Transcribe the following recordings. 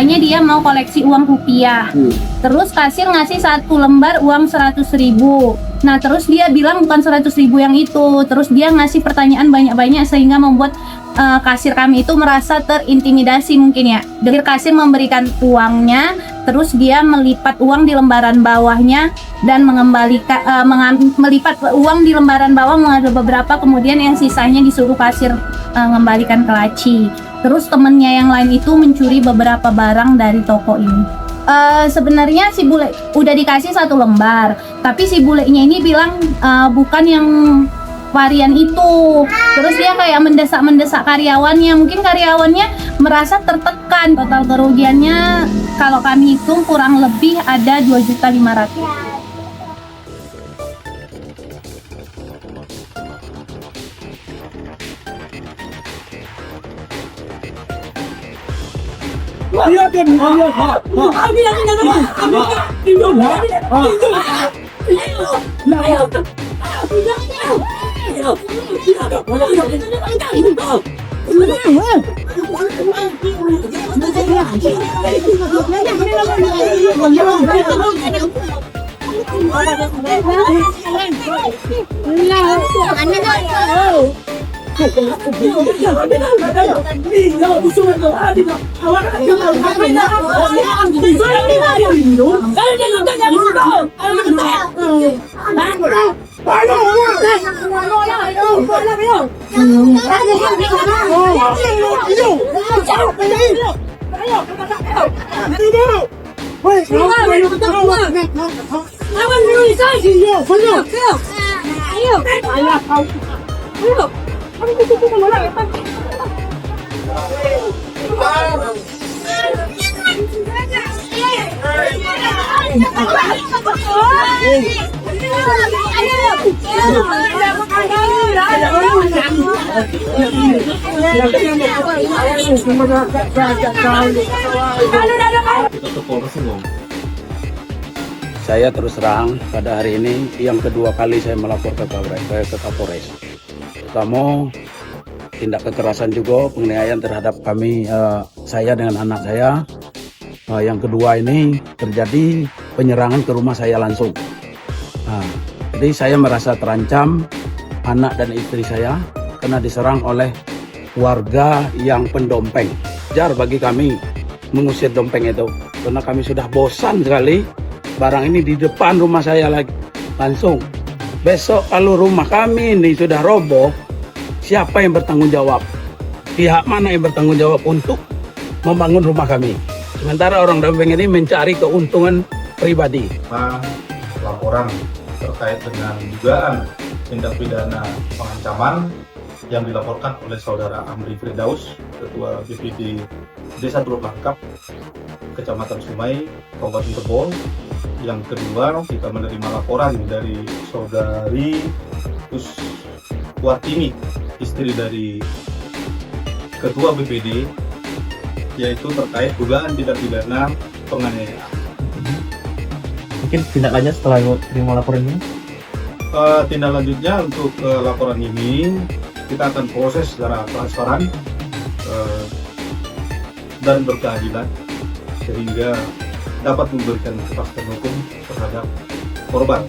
katanya dia mau koleksi uang rupiah. Terus kasir ngasih 1 lembar uang 100.000. Nah terus dia bilang bukan 100.000 yang itu. Terus dia ngasih pertanyaan banyak-banyak sehingga membuat kasir kami itu merasa terintimidasi mungkin ya. Jadi kasir memberikan uangnya, terus dia melipat uang di lembaran bawahnya dan mengembalikan melipat uang di lembaran bawah mengambil beberapa, kemudian yang sisanya disuruh kasir mengembalikan ke laci. Terus temennya yang lain itu mencuri beberapa barang dari toko ini. Sebenarnya si bule udah dikasih 1 lembar, tapi si bulenya ini bilang bukan yang varian itu. Terus dia kayak mendesak karyawannya. Mungkin karyawannya merasa tertekan. Total kerugiannya kalau kami hitung kurang lebih ada 2.500.000. Saya terus terang pada hari ini yang kedua kali saya melapor ke Kapolres. Pertama, tindak kekerasan juga, penganiayaan terhadap kami, saya dengan anak saya. Yang kedua ini terjadi penyerangan ke rumah saya langsung. Jadi saya merasa terancam, anak dan istri saya, karena diserang oleh warga yang pendompeng. Jar bagi kami mengusir dompeng itu, karena kami sudah bosan sekali. Barang ini di depan rumah saya lagi langsung. Besok kalau rumah kami ini sudah roboh, siapa yang bertanggung jawab? Pihak mana yang bertanggung jawab untuk membangun rumah kami? Sementara orang dompeng ini mencari keuntungan pribadi. Laporan terkait dengan dugaan tindak pidana pengancaman yang dilaporkan oleh saudara Amri Firdaus, Ketua BPD Desa Teluk Langkap, Kecamatan Sumai, Kabupaten Tebon. Yang kedua, kita menerima laporan dari saudari Kuswatini, istri dari Ketua BPD, yaitu terkait dugaan tindak pidana penganiayaan. Mungkin tindak lanjut setelah terima laporan ini? Tindak lanjutnya untuk laporan ini kita akan proses secara transparan dan berkeadilan sehingga dapat memberikan kepastian hukum terhadap korban.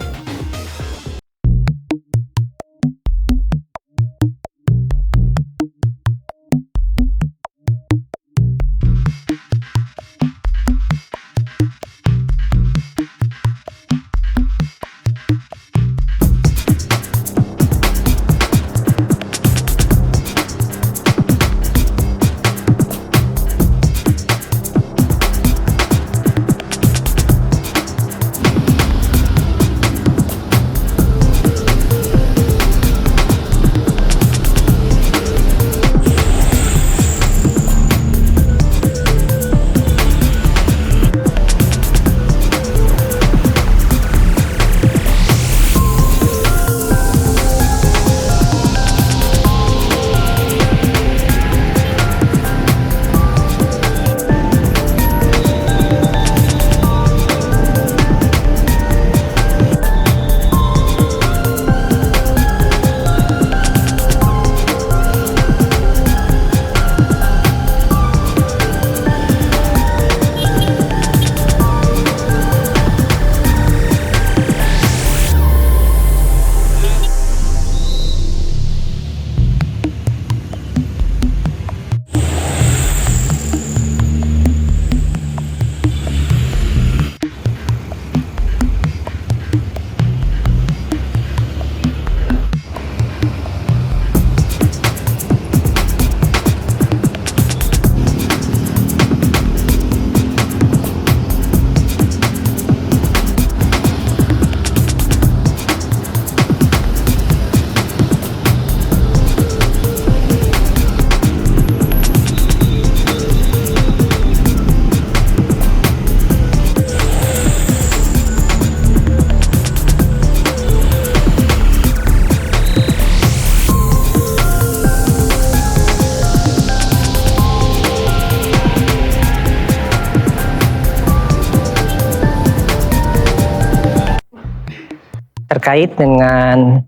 terkait dengan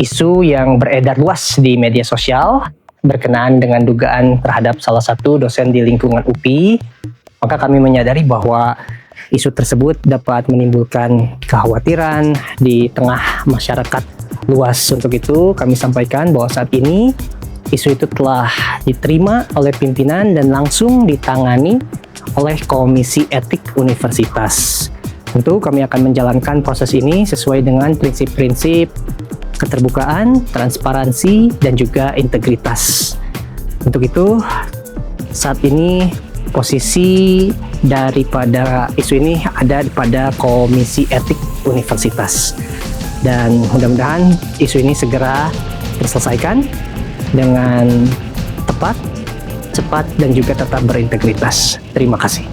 isu yang beredar luas di media sosial berkenaan dengan dugaan terhadap salah satu dosen di lingkungan UPI. Maka kami menyadari bahwa isu tersebut dapat menimbulkan kekhawatiran di tengah masyarakat luas. Untuk itu kami sampaikan bahwa saat ini isu itu telah diterima oleh pimpinan dan langsung ditangani oleh Komisi Etik Universitas. Tentu kami akan menjalankan proses ini sesuai dengan prinsip-prinsip keterbukaan, transparansi, dan juga integritas. Untuk itu, saat ini posisi daripada isu ini ada pada Komisi Etik Universitas. Dan mudah-mudahan isu ini segera terselesaikan dengan tepat, cepat, dan juga tetap berintegritas. Terima kasih.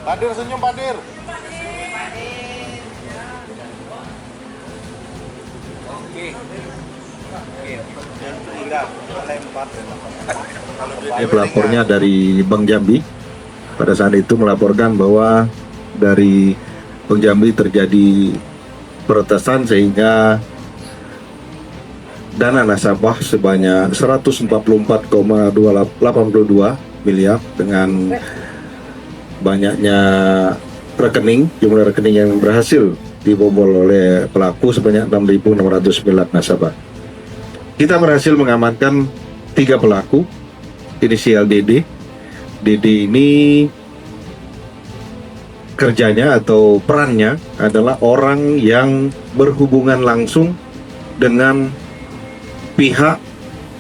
Padir senyum Padir. Ini pelapornya dari Bank Jambi. Pada saat itu melaporkan bahwa dari Bank Jambi terjadi peretasan sehingga dana nasabah sebanyak 144,282 miliar dengan banyaknya rekening, jumlah rekening yang berhasil dibobol oleh pelaku sebanyak 6.609 nasabah. Kita berhasil mengamankan 3 pelaku, inisial DD. DD ini kerjanya atau perannya adalah orang yang berhubungan langsung dengan pihak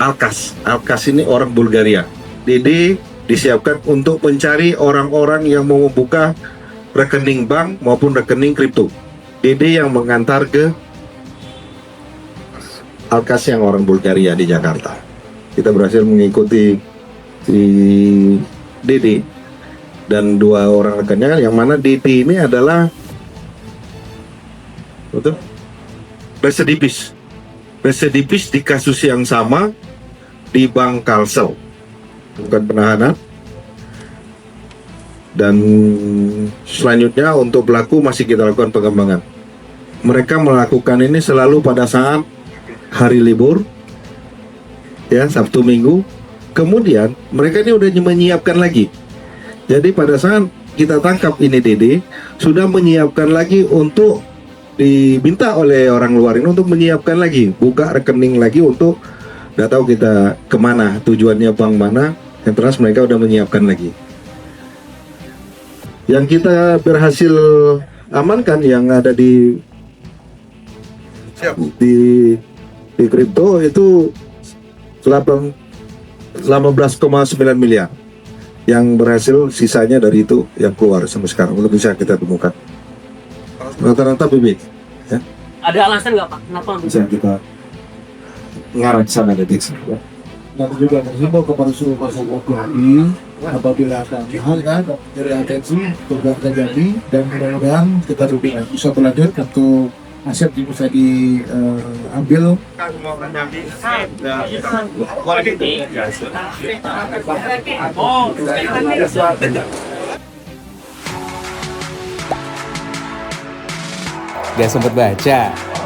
Alkas. Alkas ini orang Bulgaria. DD disiapkan untuk mencari orang-orang yang mau membuka rekening bank maupun rekening kripto. DD yang mengantar ke Alkas yang orang Bulgaria di Jakarta. Kita berhasil mengikuti si DD dan 2 orang rekannya, yang mana DD ini adalah residivis di kasus yang sama di Bank Kalsel, bukan penahanan. Dan selanjutnya untuk pelaku masih kita lakukan pengembangan. Mereka melakukan ini selalu pada saat hari libur, ya Sabtu Minggu. Kemudian mereka ini udah menyiapkan lagi. Jadi pada saat kita tangkap ini Dede sudah menyiapkan lagi untuk diminta oleh orang luar ini untuk menyiapkan lagi, buka rekening lagi untuk nggak tahu kita kemana, tujuannya bank mana. Yang jelas mereka udah menyiapkan lagi. Yang kita berhasil amankan yang ada di kripto itu 18,9 miliar. Yang berhasil, sisanya dari itu yang keluar sampai sekarang belum bisa kita temukan. Rata-rata BB. Ya. Ada alasan nggak Pak? Kenapa? Bisa kita ngarah ke sana detik. Ya. Dan juga menghimbau kepada seluruh masyarakat UPI apabila ada hal yang dari atensi juga terjadi, dan mudah-mudahan kita bisa berlanjut untuk aset yang bisa diambil. Gak sempet baca?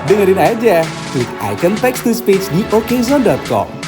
Dengerin aja, klik icon text to speech di okezone.com.